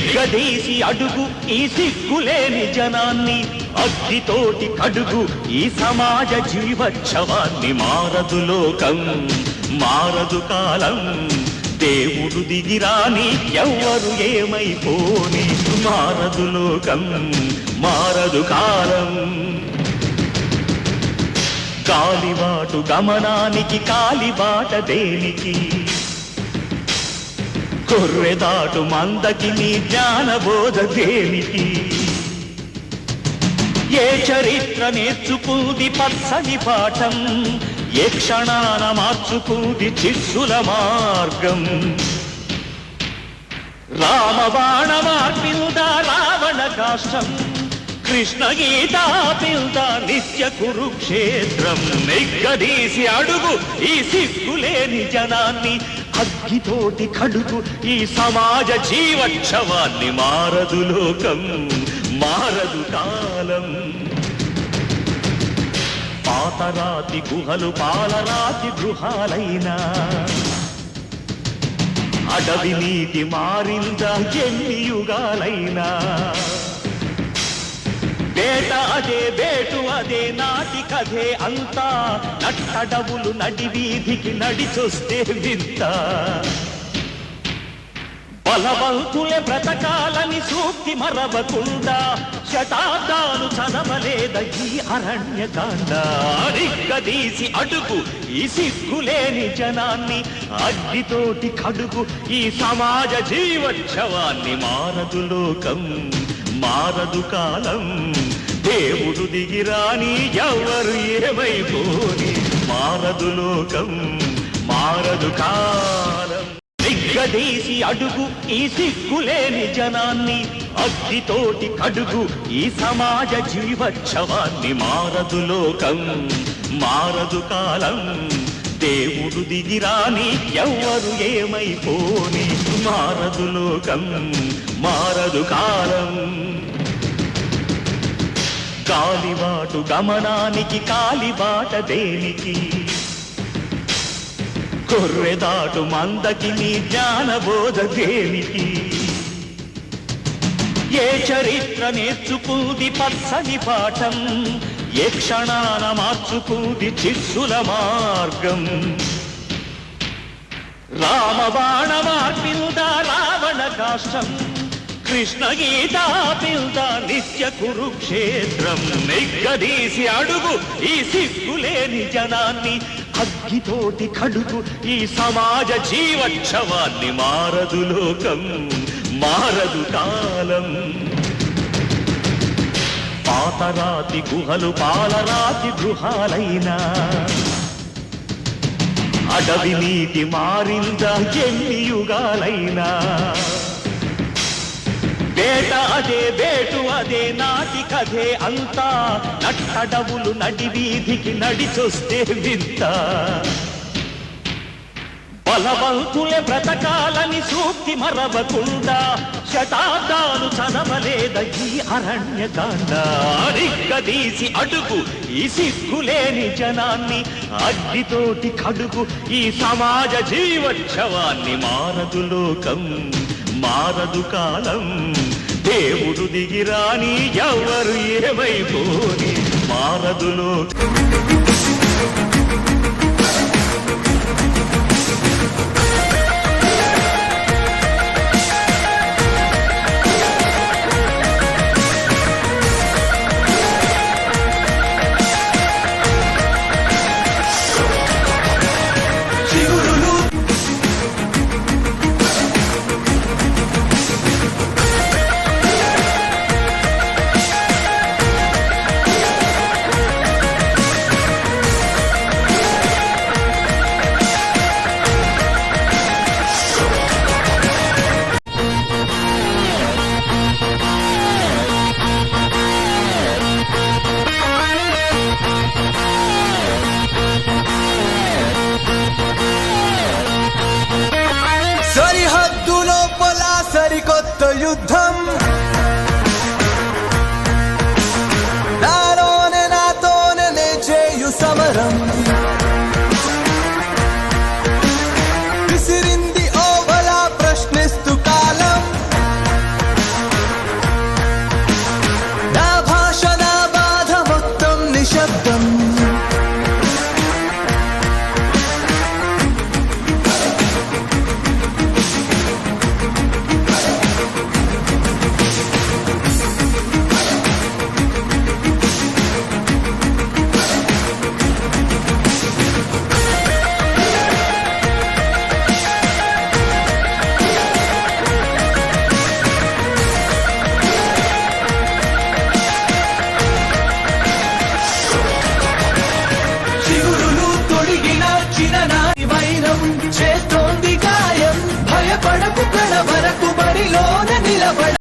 నిగ్గదీసి అడుగు ఈ సిగ్గులేని జనాన్ని, అగ్గితోటి కడుగు ఈ సమాజ జీవోత్సవాన్ని. మారదు లోకం, మారదు కాలం, దేవుడు దిగిరాని ఎవ్వరు ఏమైపోని. మారదు లోకం, మారదు కాలం. కాలిబాటు గమనానికి కాలిబాట దేనికి, కొర్రెదాటు మందకి నీ జ్ఞానబోధ దేనికి. ఏ చరిత్ర నేర్చుకుంది పచ్చని పాఠం, ఏ క్షణాన మార్చుకుంది చిస్సుల మార్గం. రామబాణ మార్పిల్దా రావణ కాష్టం, కృష్ణ గీతా పిల్దా నిత్య కురుక్షేత్రం. నిగ్గదీసి అడుగు ఈ సిగ్గులేని జనాన్ని, అగ్గితోటి కడుగు ఈ సమాజ జీవోత్సవాన్ని. మారదు లోకం, మారదు కాలం. పాతరాతి గుహలు పాలరాతి గృహాలైనా, అడవి నీటి మారిందా ఎన్ని యుగాలైనా. వేట అదే వేటు అదే నాటి కథే అంతా, నట్టడవులు నడి వీధికి నడిచొస్తే వింత. బలవంతులే బ్రతకాలని సూక్తి మరవకుండా, శతాబ్దాలు చదవలేద ఈ అరణ్యకాండ. నిగ్గదీసి అడుగు ఈ సిగ్గులేని జనాన్ని, అగ్గితోటి కడుగు ఈ సమాజ జీవోత్సవాన్ని. మారదు లోకం, మారదు కాలం, దేవుడు దిగిరాని ఎవరు ఏమైపోని. మారదు లోకం, మారదు కాలం. నిగ్గదీసి అడుగు ఈ సిగ్గులేని జనాన్ని, అగ్గితోటి కడుగు ఈ సమాజ జీవోత్సవాన్ని. మారదు లోకం, మారదు కాలం, దేవుడు దిగిరాని ఎవ్వరు ఏమైపోని. మారదు లోకం, మారదు కాలం. కాలిబాటు గమనానికి కాలిబాట దేనికి, కొర్రెదాటు మందకి నీ జ్ఞానబోధ దేనికి. ఏ చరిత్ర నేర్చుకుంది పచ్చని పాఠం, ఏ క్షణాన మార్చుకుంది చిస్సుల మార్గం. రామబాణ మార్పిల్దా రావణ కాష్టం, కృష్ణ గీతా పిల్దా నిత్య కురుక్షేత్రం. నిగ్గదీసి అడుగు ఈ సిగ్గులేని జనాన్ని, అగ్గితోటి కడుగు ఈ సమాజ జీవోత్సవాన్ని. మారదు లోకం, మారదు కాలం. పాతరాతి గుహలు పాలరాతి గృహాలైనా, అడవి నీటి మారిందా ఎన్ని యుగాలైనా. వేట అదే వేటు అదే నాటి కథే అంతా, నట్టడవులు నడి వీధికి నడిచొస్తే వింత. బలవంతులే బ్రతకాలని సూక్తి మరవకుండా, శతాబ్దాలు చదవలేద ఈ అరణ్యకాండ. నిగ్గదీసి అడుగు ఈ సిగ్గులేని జనాన్ని, అగ్గితోటి కడుగు ఈ సమాజ జీవోత్సవాన్ని. మారదు లోకం, మారదు కాలం, దేవుడు దిగిరాని ఎవరు ఏమైపోని. మారదు లోకం. సరిహద్దు లోపల సరికొత్త యుద్ధం.